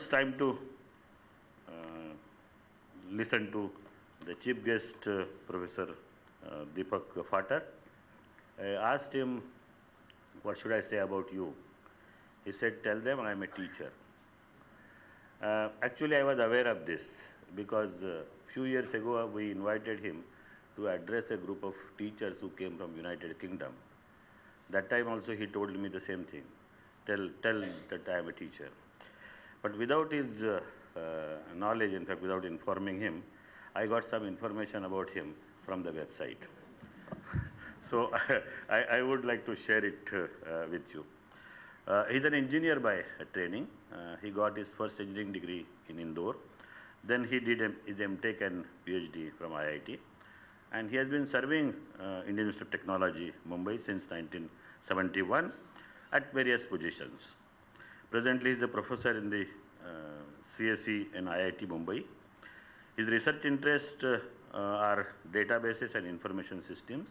it's time to listen to the chief guest, Professor Deepak Phatak. I asked him, what should I say about you? He said, tell them I am a teacher. Actually, I was aware of this because a few years ago we invited him to address a group of teachers who came from United Kingdom. That time also he told me the same thing, tell that I am a teacher. But without his knowledge, in fact without informing him, I got some information about him from the website. So I would like to share it with you. He's an engineer by training. He got his first engineering degree in Indore. Then he did his MTech and PhD from IIT. And he has been serving Indian Institute of Technology, Mumbai since 1971 at various positions. Presently, he is a professor in the CSE and IIT Mumbai. His research interests are databases and information systems,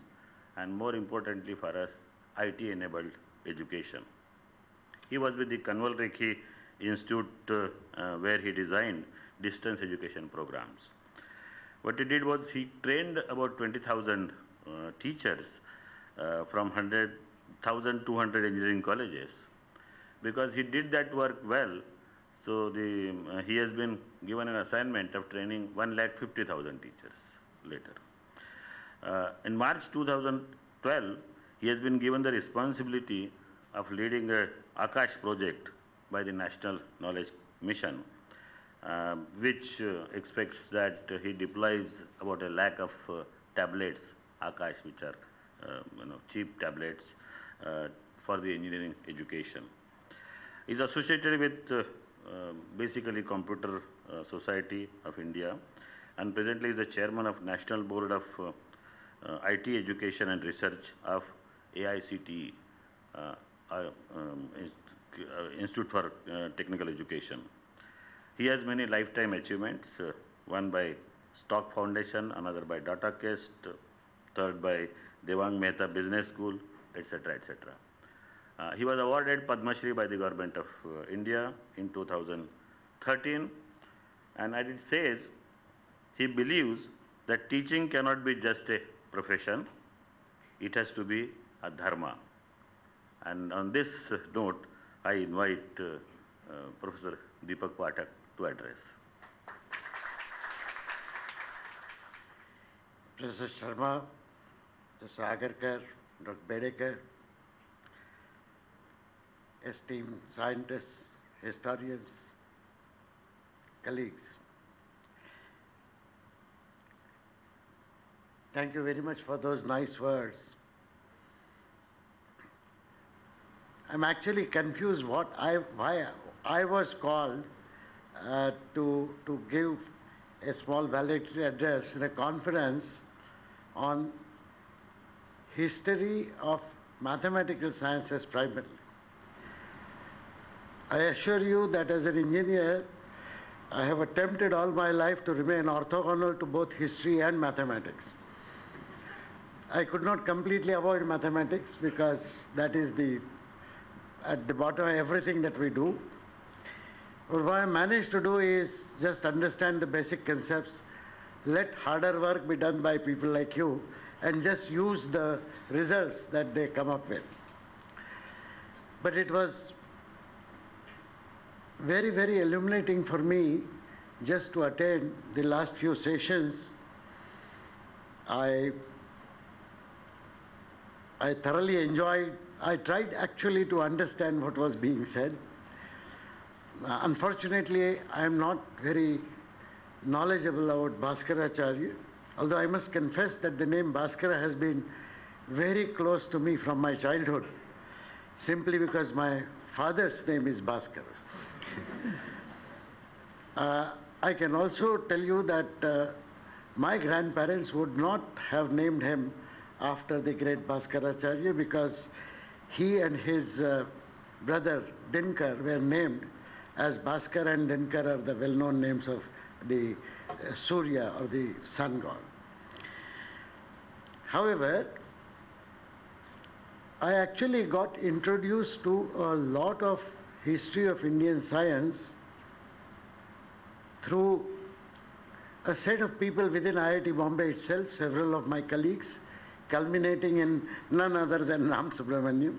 and more importantly for us, IT-enabled education. He was with the Kanwal Rekhi Institute where he designed distance education programs. What he did was he trained about 20,000 teachers from 1,200 engineering colleges. Because he did that work well, so he has been given an assignment of training 150,000 teachers later. In March 2012, he has been given the responsibility of leading a Akash project by the National Knowledge Mission, which expects that he deploys about 1 lakh of tablets, Akash, which are cheap tablets for the engineering education. He is associated with basically Computer Society of India, and presently is the chairman of National Board of IT Education and Research of AICTE, Institute for Technical Education. He has many lifetime achievements, one by Stock Foundation, another by DataQuest, third by Devang Mehta Business School, etc., etc. He was awarded Padma Shri by the Government of India in 2013, and as it says, he believes that teaching cannot be just a profession, it has to be a dharma. And on this note, I invite Professor Deepak Phatak to address. Professor Sharma, Professor Agarkar, Dr. Bedekar, esteemed scientists, historians, colleagues. Thank you very much for those nice words. I'm actually confused why I was called to give a small valedictory address in a conference on history of mathematical sciences primarily. I assure you that as an engineer, I have attempted all my life to remain orthogonal to both history and mathematics. I could not completely avoid mathematics because that is at the bottom of everything that we do. But what I managed to do is just understand the basic concepts, let harder work be done by people like you, and just use the results that they come up with. But it was very, very illuminating for me just to attend the last few sessions. I thoroughly enjoyed. I tried actually to understand what was being said. Unfortunately, I am not very knowledgeable about Bhaskaracharya, although I must confess that the name Bhaskara has been very close to me from my childhood, simply because my father's name is Bhaskara. I can also tell you that my grandparents would not have named him after the great Bhaskaracharya because he and his brother Dinkar were named as Bhaskar and Dinkar are the well-known names of the Surya or the sun god. However, I actually got introduced to a lot of history of Indian science through a set of people within IIT Bombay itself, several of my colleagues, culminating in none other than Ram Subramaniam.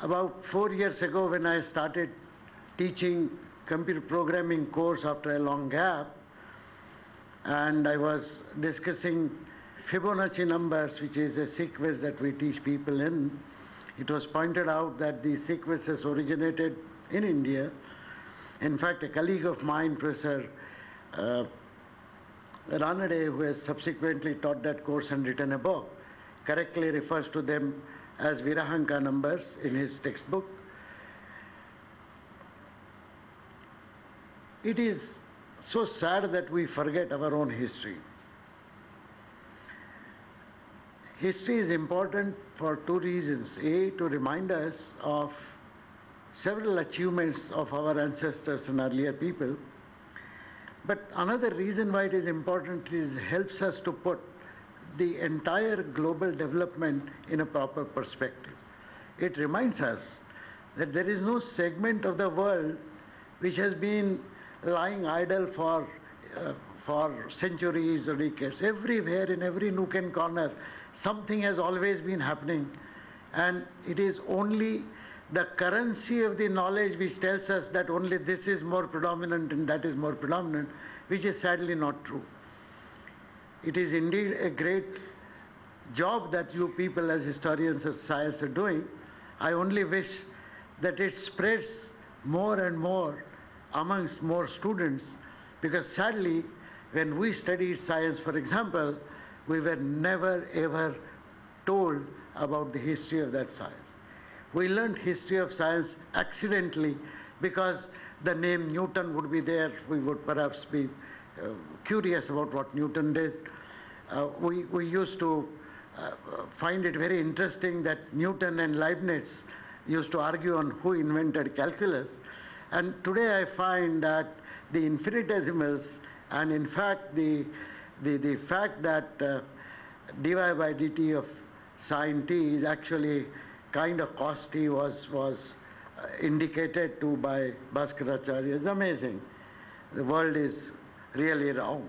About 4 years ago, when I started teaching computer programming course after a long gap, and I was discussing Fibonacci numbers, which is a sequence that we teach people in, it was pointed out that these sequences originated in India. In fact, a colleague of mine, Professor Ranade, who has subsequently taught that course and written a book, correctly refers to them as Virahanka numbers in his textbook. It is so sad that we forget our own history. History is important for two reasons. A, to remind us of several achievements of our ancestors and earlier people. But another reason why it is important is it helps us to put the entire global development in a proper perspective. It reminds us that there is no segment of the world which has been lying idle for centuries or decades. Everywhere, in every nook and corner, something has always been happening, and it is only the currency of the knowledge which tells us that only this is more predominant and that is more predominant, which is sadly not true. It is indeed a great job that you people as historians of science are doing. I only wish that it spreads more and more amongst more students, because sadly, when we studied science, for example, we were never ever told about the history of that science. We learned history of science accidentally because the name Newton would be there. We would perhaps be curious about what Newton did. We used to find it very interesting that Newton and Leibniz used to argue on who invented calculus. And today I find that the infinitesimals, and in fact the fact that dy by dt of sine t is actually kind of cos t was indicated to by Bhaskaracharya is amazing. The world is really round.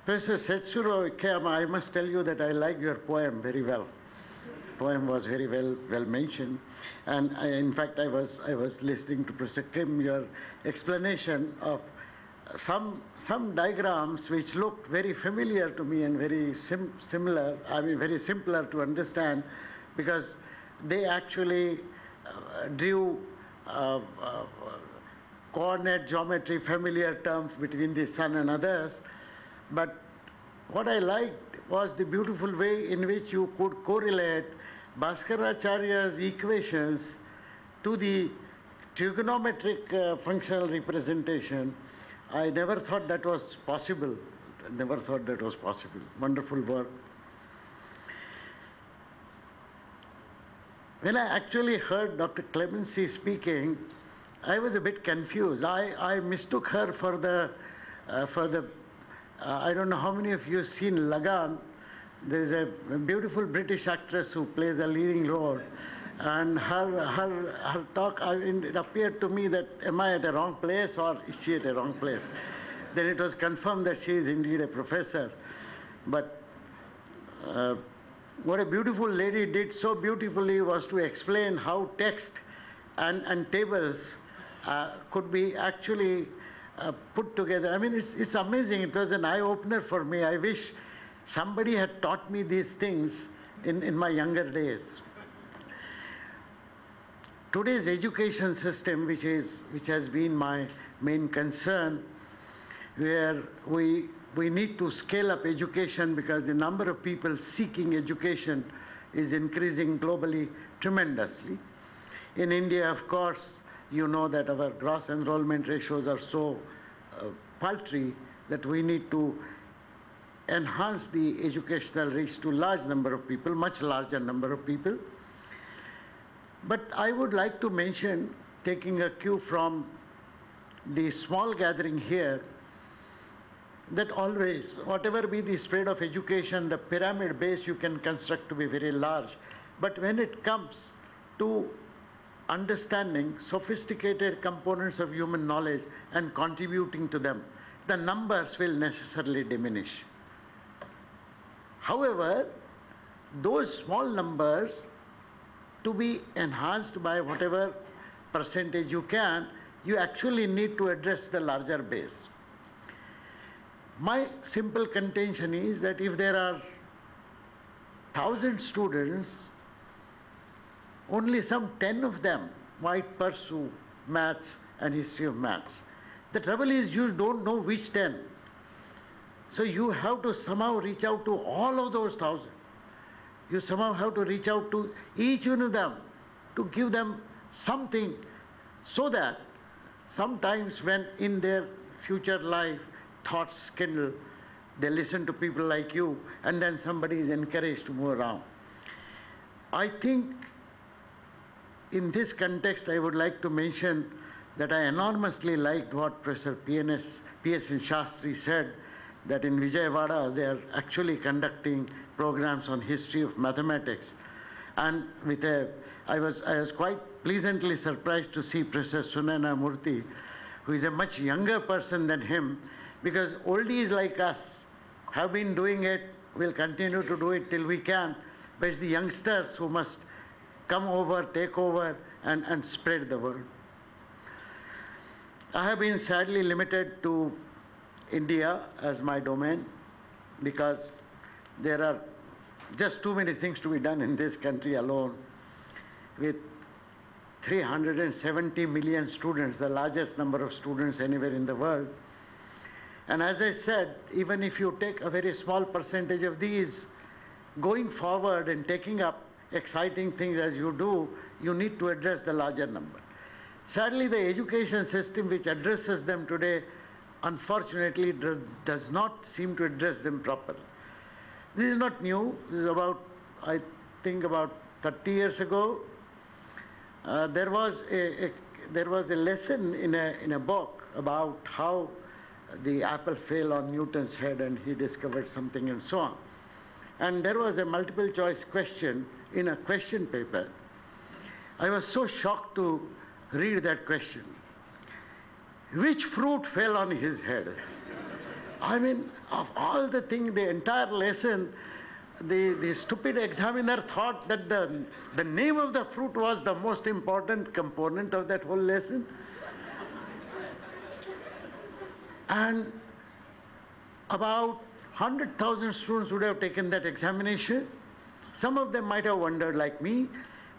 Professor Setsuro Ikeyama, I must tell you that I like your poem very well. The poem was very well mentioned, and in fact I was listening to Professor Kim, your explanation of some diagrams which looked very familiar to me and very similar. I mean very simpler to understand, because they actually drew coordinate geometry, familiar terms between the sun and others. But what I liked was the beautiful way in which you could correlate Bhaskaracharya's equations to the trigonometric functional representation. I never thought that was possible. Wonderful work. When I actually heard Dr. Clemency speaking, I was a bit confused. I mistook her for the I don't know how many of you have seen Lagan. There is a beautiful British actress who plays a leading role, and her talk, it appeared to me that am I at a wrong place or is she at a wrong place? Then it was confirmed that she is indeed a professor. But what a beautiful lady did so beautifully was to explain how text and tables could be actually put together. I mean, it's amazing. It was an eye-opener for me. I wish somebody had taught me these things in my younger days. Today's education system, which has been my main concern, where we need to scale up education because the number of people seeking education is increasing globally tremendously. In India, of course, you know that our gross enrollment ratios are so paltry that we need to enhance the educational reach to large number of people, much larger number of people. But I would like to mention, taking a cue from the small gathering here, that always, whatever be the spread of education, the pyramid base you can construct to be very large. But when it comes to understanding sophisticated components of human knowledge and contributing to them, the numbers will necessarily diminish. However, those small numbers, to be enhanced by whatever percentage you can, you actually need to address the larger base. My simple contention is that if there are 1,000 students, only some 10 of them might pursue maths and history of maths. The trouble is you don't know which 10. So you have to somehow reach out to all of those 1,000. You somehow have to reach out to each one of them to give them something, so that sometimes when in their future life thoughts kindle, they listen to people like you, and then somebody is encouraged to move around. I think in this context I would like to mention that I enormously liked what Professor P.S. Shastri said, that in Vijayawada they are actually conducting programs on history of mathematics. And I was quite pleasantly surprised to see Professor Sunayana Murthy, who is a much younger person than him, because oldies like us have been doing it, will continue to do it till we can, but it's the youngsters who must come over, take over, and spread the word. I have been sadly limited to India as my domain, because there are just too many things to be done in this country alone. With 370 million students, the largest number of students anywhere in the world. And as I said, even if you take a very small percentage of these, going forward and taking up exciting things as you do, you need to address the larger number. Sadly, the education system which addresses them today, unfortunately, does not seem to address them properly. This is not new. This is about, I think, about 30 years ago. There was a lesson in a book about how the apple fell on Newton's head and he discovered something and so on. And there was a multiple choice question in a question paper. I was so shocked to read that question. Which fruit fell on his head? I mean, of all the things, the entire lesson, the stupid examiner thought that the name of the fruit was the most important component of that whole lesson. And about 100,000 students would have taken that examination. Some of them might have wondered like me,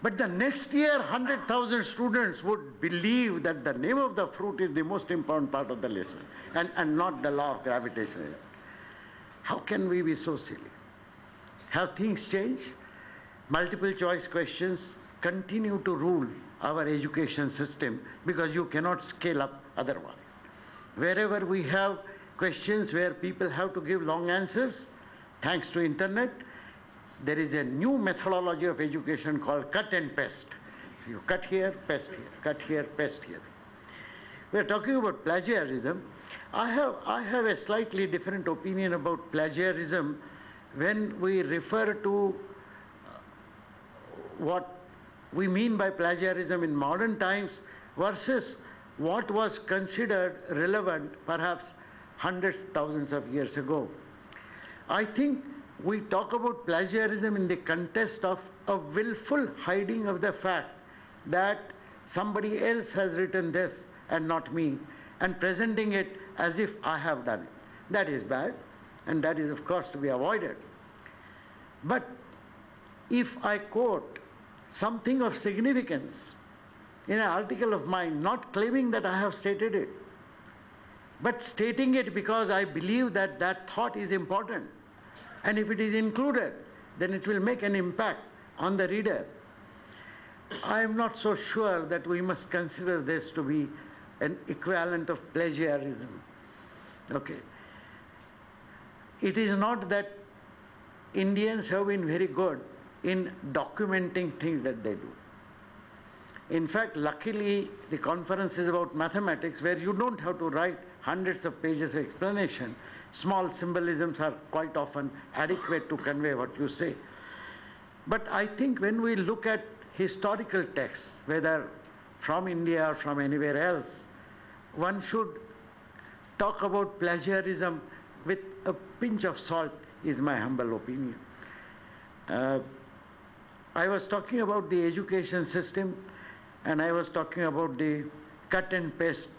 but the next year 100,000 students would believe that the name of the fruit is the most important part of the lesson and not the law of gravitation. How can we be so silly? Have things changed? Multiple choice questions continue to rule our education system because you cannot scale up otherwise. Wherever we have questions where people have to give long answers, thanks to internet, there is a new methodology of education called cut and paste. So you cut here, paste here, cut here, paste here. We are talking about plagiarism. I have a slightly different opinion about plagiarism when we refer to what we mean by plagiarism in modern times versus what was considered relevant perhaps hundreds, thousands of years ago. I think we talk about plagiarism in the context of a willful hiding of the fact that somebody else has written this and not me, and presenting it as if I have done it. That is bad, and that is of course to be avoided. But if I quote something of significance in an article of mine, not claiming that I have stated it, but stating it because I believe that that thought is important, and if it is included, then it will make an impact on the reader. I am not so sure that we must consider this to be an equivalent of plagiarism. Okay. It is not that Indians have been very good in documenting things that they do. In fact, luckily, the conference is about mathematics where you don't have to write hundreds of pages of explanation. Small symbolisms are quite often adequate to convey what you say. But I think when we look at historical texts, whether from India or from anywhere else, one should talk about plagiarism with a pinch of salt, is my humble opinion. I was talking about the education system, and I was talking about the cut and paste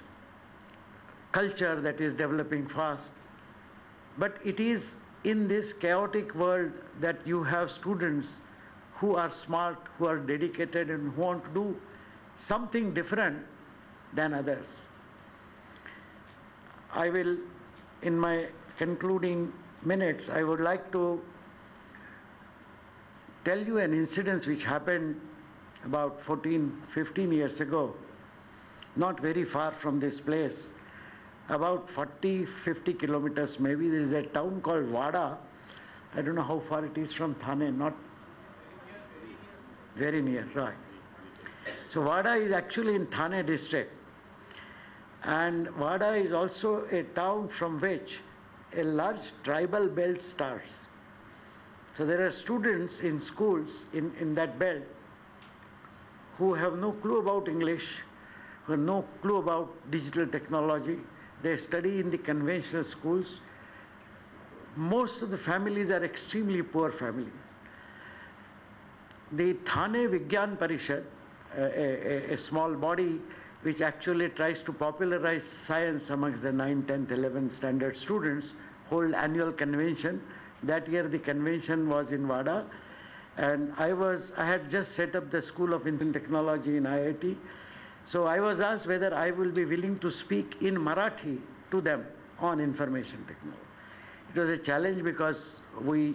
culture that is developing fast. But it is in this chaotic world that you have students who are smart, who are dedicated, and who want to do something different than others. I will, in my concluding minutes, I would like to tell you an incident which happened about 14, 15 years ago, not very far from this place. About 40, 50 kilometers maybe, there is a town called Wada. I don't know how far it is from Thane, not very near, right. So Wada is actually in Thane district. And Wada is also a town from which a large tribal belt starts. So there are students in schools in that belt who have no clue about English, who have no clue about digital technology. They study in the conventional schools. Most of the families are extremely poor families. The Thane Vigyan Parishad, a small body which actually tries to popularize science amongst the 9th, 10th, 11th standard students, hold annual convention. That year the convention was in Wada, and I had just set up the School of Information Technology in IIT. So I was asked whether I will be willing to speak in Marathi to them on information technology. It was a challenge because we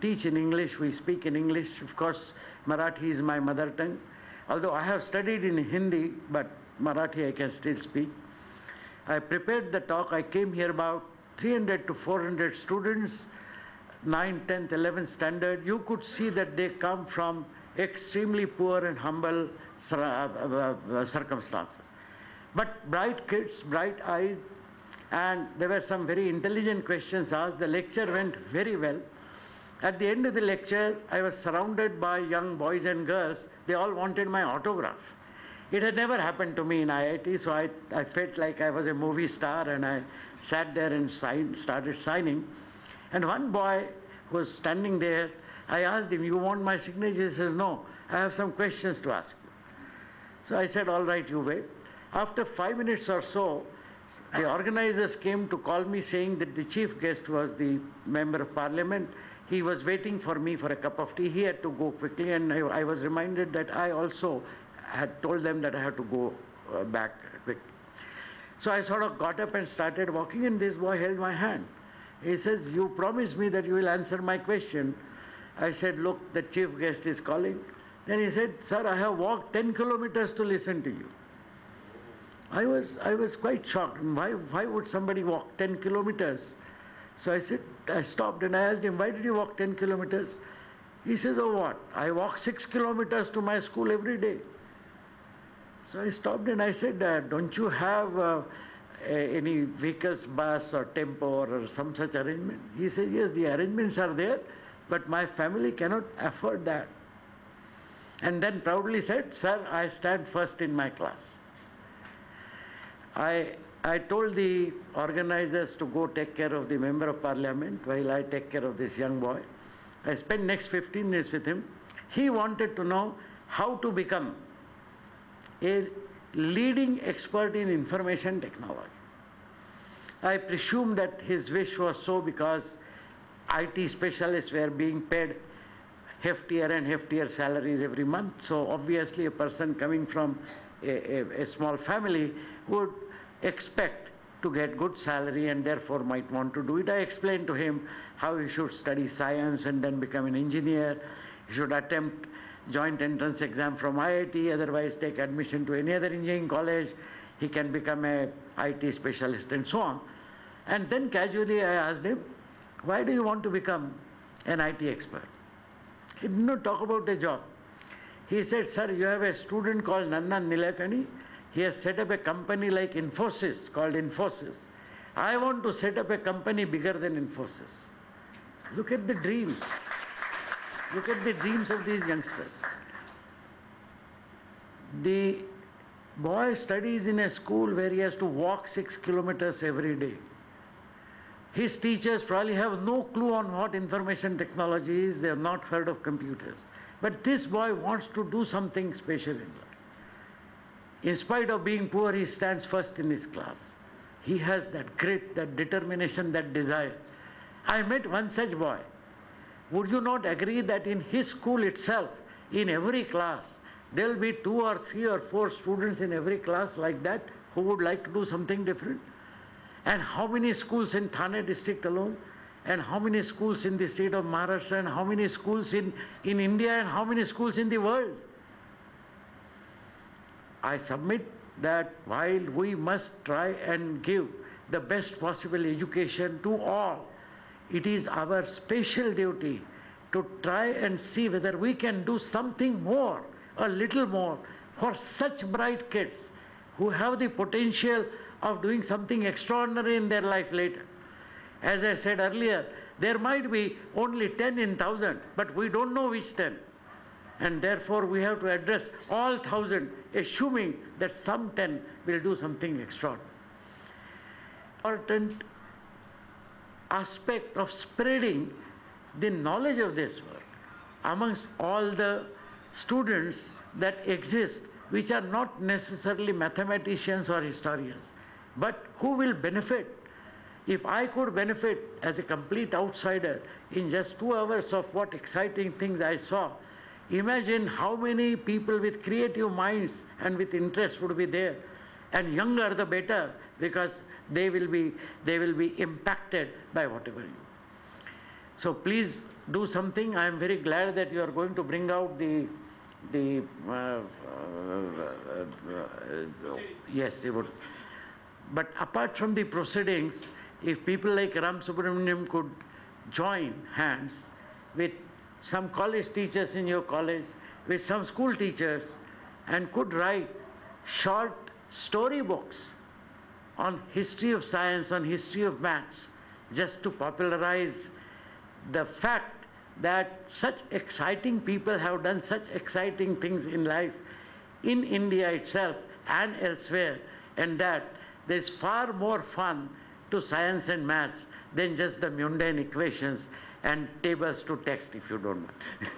teach in English, we speak in English. Of course, Marathi is my mother tongue. Although I have studied in Hindi, but Marathi I can still speak. I prepared the talk. I came here about 300 to 400 students, 9th, 10th, 11th standard. You could see that they come from extremely poor and humble circumstances. But bright kids, bright eyes, and there were some very intelligent questions asked. The lecture went very well. At the end of the lecture, I was surrounded by young boys and girls. They all wanted my autograph. It had never happened to me in IIT, so I felt like I was a movie star, and I sat there and started signing. And one boy was standing there. I asked him, "You want my signature?" He says, "No, I have some questions to ask you." So I said, "All right, you wait." After 5 minutes or so, the organizers came to call me saying that the chief guest was the Member of Parliament. He was waiting for me for a cup of tea. He had to go quickly, and I was reminded that I also had told them that I had to go back quickly. So I sort of got up and started walking, and this boy held my hand. He says, "You promised me that you will answer my question." I said, "Look, the chief guest is calling." Then he said, "Sir, I have walked 10 kilometers to listen to you." I was quite shocked. Why would somebody walk 10 kilometers? So I stopped and I asked him, "Why did you walk 10 kilometers? He says, "Oh, what? I walk 6 kilometers to my school every day." So I stopped and I said, "Don't you have any vehicles, bus or tempo or some such arrangement?" He said, "Yes, the arrangements are there, but my family cannot afford that." And then proudly said, "Sir, I stand first in my class." I told the organizers to go take care of the Member of Parliament while I take care of this young boy. I spent next 15 minutes with him. He wanted to know how to become a leading expert in information technology. I presume that his wish was so because IT specialists were being paid heftier and heftier salaries every month. So obviously a person coming from a small family would expect to get good salary and therefore might want to do it. I explained to him how he should study science and then become an engineer. He should attempt joint entrance exam from IIT, otherwise take admission to any other engineering college. He can become a IT specialist and so on. And then casually I asked him, "Why do you want to become an IT expert?" He did not talk about a job. He said, "Sir, you have a student called Nandan Nilekani. He has set up a company like Infosys, called Infosys. I want to set up a company bigger than Infosys. Look at the dreams. Look at the dreams of these youngsters. The boy studies in a school where he has to walk 6 kilometers every day. His teachers probably have no clue on what information technology is. They have not heard of computers. But this boy wants to do something special in life. In spite of being poor, he stands first in his class. He has that grit, that determination, that desire. I met one such boy. Would you not agree that in his school itself, in every class, there will be 2 or 3 or 4 students in every class like that who would like to do something different? And how many schools in Thane district alone? And how many schools in the state of Maharashtra? And how many schools in India? And how many schools in the world? I submit that while we must try and give the best possible education to all, it is our special duty to try and see whether we can do something more, a little more, for such bright kids who have the potential of doing something extraordinary in their life later. As I said earlier, there might be only 10 in 1,000, but we don't know which 10. And therefore we have to address all 1,000, assuming that some 10 will do something extraordinary. Important aspect of spreading the knowledge of this work amongst all the students that exist, which are not necessarily mathematicians or historians, but who will benefit. If I could benefit as a complete outsider in just 2 hours of what exciting things I saw, imagine how many people with creative minds and with interest would be there. And younger the better, because they will be impacted by whatever you do. So please do something. I am very glad that you are going to bring out yes, it would. But apart from the proceedings, if people like Ram Subramaniam could join hands with some college teachers in your college, with some school teachers, and could write short storybooks on history of science, on history of maths, just to popularize the fact that such exciting people have done such exciting things in life in India itself and elsewhere, and that there's far more fun to science and maths than just the mundane equations and tables to text, if you don't mind.